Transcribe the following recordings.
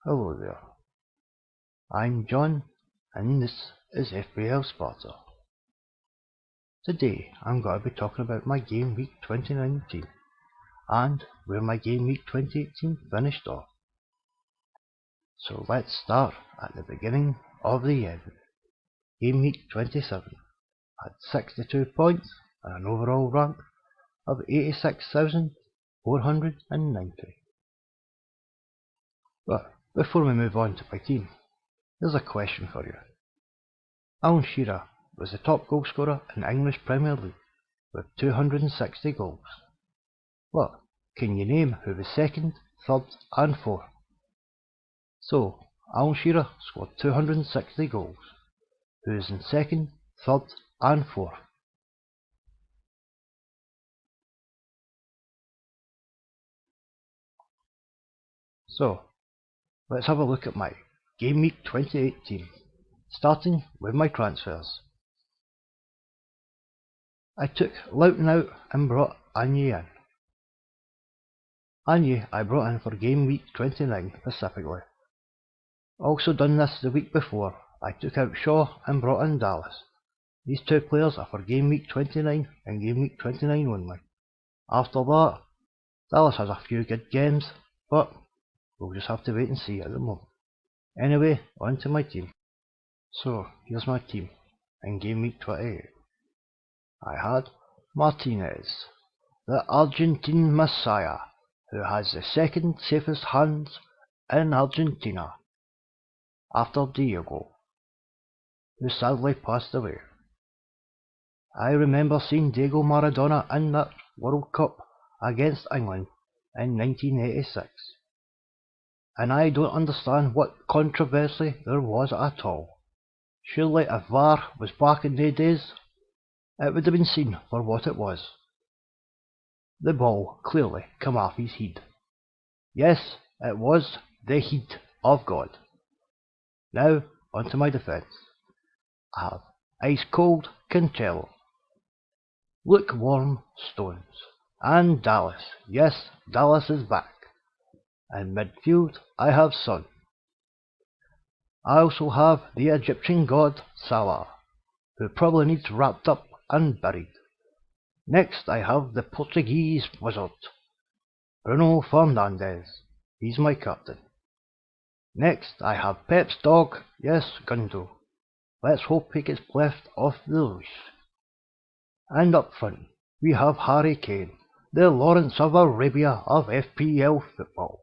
Hello there, I'm John and this is FPL SPARTA. Today I'm going to be talking about my Game Week 2019 and where my Game Week 2018 finished off. So let's start at the beginning of the end. Game Week 27 had 62 points and an overall rank of 86,490. But before we move on to my team, there's a question for you. Alan Shearer was the top goal scorer in English Premier League with 260 goals. But can you name who was second, third and fourth? So Alan Shearer scored 260 goals. Who is in second, third and fourth? So let's have a look at my Game Week 2018, starting with my transfers. I took Loughton out and brought Anye in. Anye I brought in for Game Week 29 specifically. Also done this the week before. I took out Shaw and brought in Dallas. These two players are for Game Week 29 and Game Week 29 only. After that, Dallas has a few good games, but we'll just have to wait and see at the moment. Anyway, on to my team. So, here's my team in Game Week 28. I had Martinez, the Argentine Messiah, who has the second safest hands in Argentina, after Diego, who sadly passed away. I remember seeing Diego Maradona in that World Cup against England in 1986, and I don't understand what controversy there was at all. Surely if VAR was back in the days, it would have been seen for what it was. The ball clearly came off his head. Yes, it was the heat of God. Now, onto my defence. I have Ice Cold Cancelo, Lukewarm Stones, and Dallas. Yes, Dallas is back. In midfield, I have Son. I also have the Egyptian god Salah, who probably needs wrapped up and buried. Next, I have the Portuguese wizard, Bruno Fernandes. He's my captain. Next, I have Pep's dog, yes, Gundo. Let's hope he gets left off the leash. And up front, we have Harry Kane, the Lawrence of Arabia of FPL football.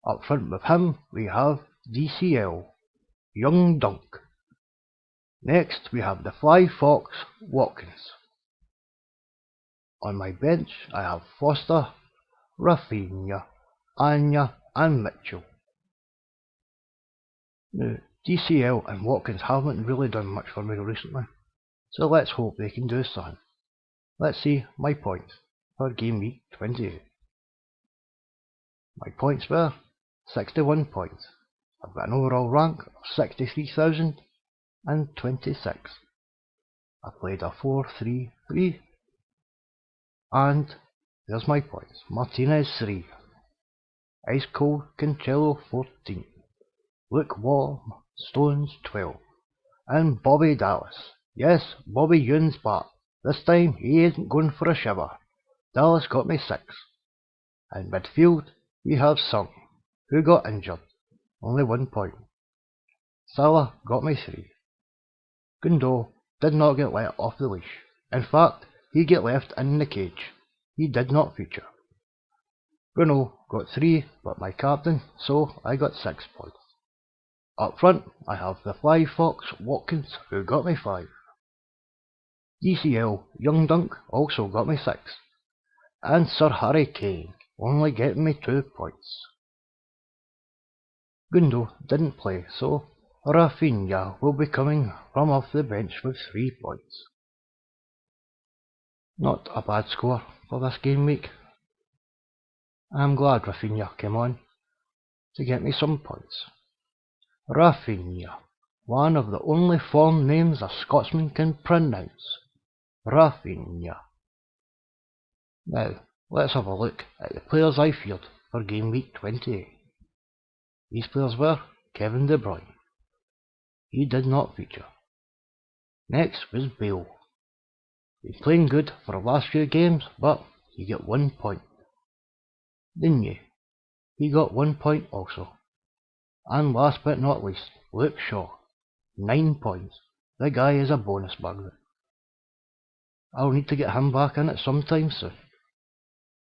Up front with him, we have DCL, Young Dunk. Next, we have the Fly Fox, Watkins. On my bench, I have Foster, Rafinha, Anya and Mitchell. Now, DCL and Watkins haven't really done much for me recently, so let's hope they can do something. Let's see my points for Game Week 28. My points were 61 points. I've got an overall rank of 63,026. I played a 4-3-3, and there's my points. Martinez 3, Ice Cold Cancelo 14, Lukewarm Stones 12, and Bobby Dallas. Yes, Bobby Yoon's back. This time he isn't going for a shiver. Dallas got me 6. In midfield we have Sung, who got injured, only 1 point. Salah got me 3. Gundo did not get let off the leash. In fact, he got left in the cage. He did not feature. Bruno got 3, but my captain, so I got 6 points. Up front, I have the Fly Fox Watkins, who got me 5. DCL Young Dunk also got me 6. And Sir Harry Kane only getting me 2 points. Gundo didn't play, so Rafinha will be coming from off the bench with 3 points. Not a bad score for this game week. I'm glad Rafinha came on to get me some points. Rafinha, one of the only form names a Scotsman can pronounce. Rafinha. Now, let's have a look at the players I feared for Game Week 28. These players were Kevin De Bruyne. He did not feature. Next was Bale. He's playing good for the last few games, but he got 1 point. Digne. He got 1 point also. And last but not least, Luke Shaw. 9 points. The guy is a bonus bug. I'll need to get him back in it sometime soon.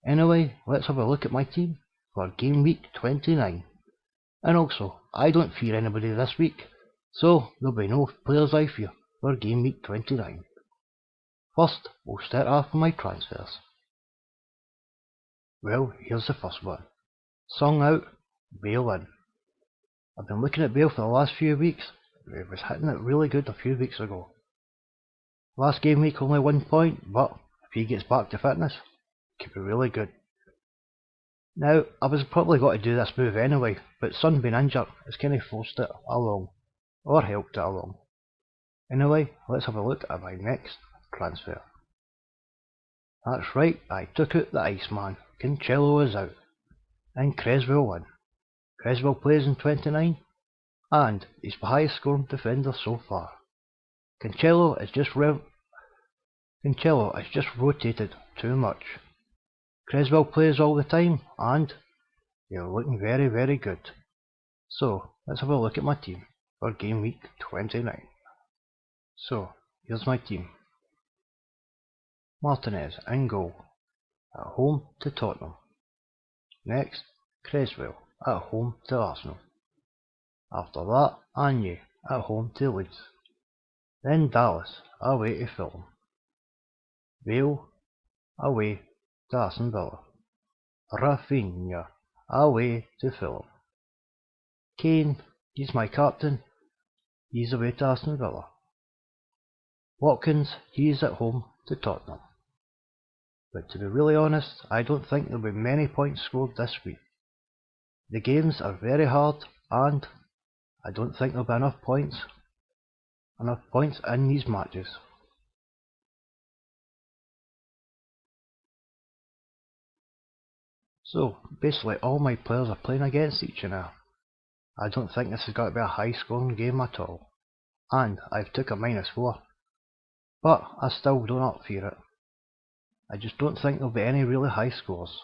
Anyway, let's have a look at my team for game week 29. And also, I don't fear anybody this week, so there'll be no players I fear for game week 29. First, we'll start off with my transfers. Well, here's the first one. Sung out, Bale in. I've been looking at Bale for the last few weeks. He was hitting it really good a few weeks ago. Last game week only 1 point, but if he gets back to fitness, it could be really good. Now, I was probably going to do this move anyway, but Son being injured has kind of forced it along, or helped it along. Anyway, let's have a look at my next transfer. That's right, I took out the Iceman. Cancelo is out, and Creswell in. Creswell plays in 29, and he's the highest scoring defender so far. Cancelo has just rotated too much. Creswell plays all the time, and they're looking very, very good. So, let's have a look at my team for game week 29. So, here's my team. Martinez in goal, at home to Tottenham. Next, Creswell, at home to Arsenal. After that, Anye, at home to Leeds. Then Dallas, away to Fulham. Bale, away to Aston Villa. Rafinha, away to Fulham. Kane, he's my captain, he's away to Aston Villa. Watkins, he's at home to Tottenham. But to be really honest, I don't think there'll be many points scored this week. The games are very hard, and I don't think there'll be enough points in these matches. So, basically all my players are playing against each other. I don't think this has got to be a high scoring game at all. And I've took a -4. But I still do not fear it. I just don't think there'll be any really high scores.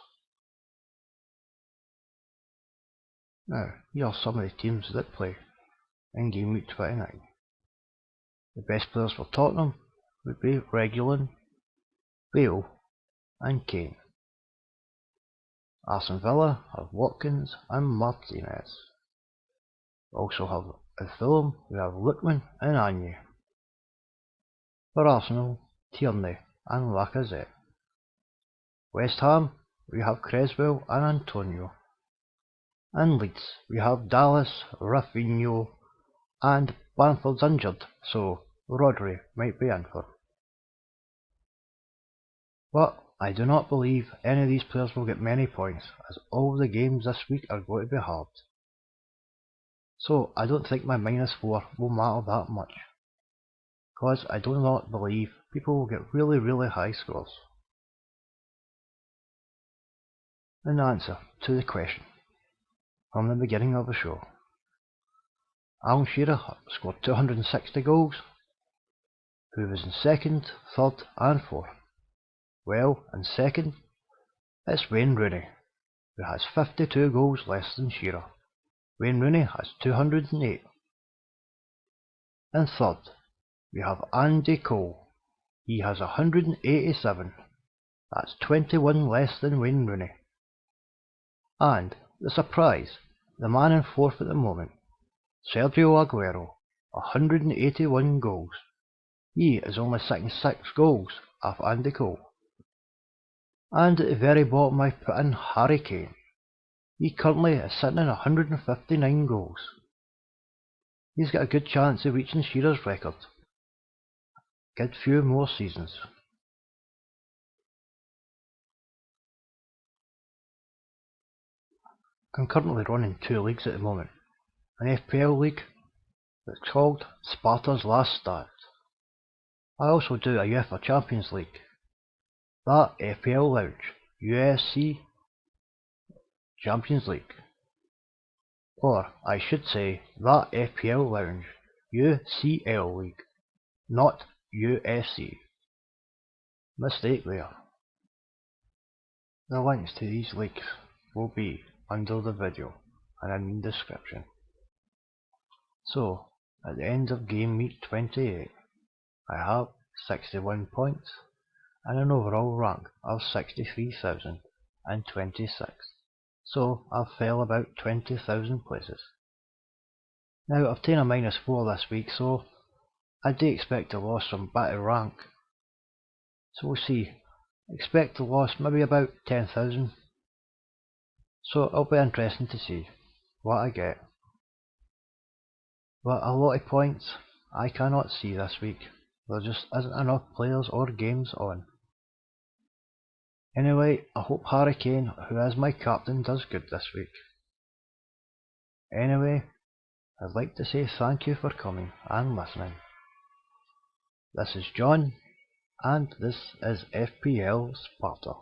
Now, here are some of the teams that play in game week 29. The best players for Tottenham would be Reguilon, Bale and Kane. Aston Villa have Watkins and Martinez. We also have at Fulham we have Lookman and Anye. For Arsenal, Tierney and Lacazette. West Ham we have Creswell and Antonio. And Leeds we have Dallas, Rafinha, and Bamford's injured, so Rodri might be in for. But I do not believe any of these players will get many points, as all the games this week are going to be hard. So I don't think my -4 will matter that much, because I do not believe people will get really, really high scores. In answer to the question from the beginning of the show, Alan Shearer scored 260 goals. Who was in second, third and fourth? Well, in second, it's Wayne Rooney, who has 52 goals less than Shearer. Wayne Rooney has 208. In third, we have Andy Cole. He has 187. That's 21 less than Wayne Rooney. And, the surprise, the man in fourth at the moment, Sergio Aguero, 181 goals. He is only sitting 6 goals off Andy Cole. And at the very bottom I put in Harry Kane. He currently is sitting in 159 goals. He's got a good chance of reaching Shearer's record. Good few more seasons. I'm currently running 2 leagues at the moment. An FPL league that's called Sparta's Last Stand. I also do a UEFA Champions League. ThatFPL LOUNGE-UCL Champions League. Or I should say that FPL Lounge UCL League, not USC. Mistake there. The links to these leagues will be under the video and in the description. So, at the end of game week 28, I have 61 points and an overall rank of 63,026. So I fell about 20,000 places. Now I've taken a -4 this week, so I do expect a loss from battle rank. So we'll see. Expect a loss maybe about 10,000. So it'll be interesting to see what I get. But a lot of points I cannot see this week. There just isn't enough players or games on. Anyway, I hope Harry Kane, who is my captain, does good this week. Anyway, I'd like to say thank you for coming and listening. This is John, and this is FPL Sparta.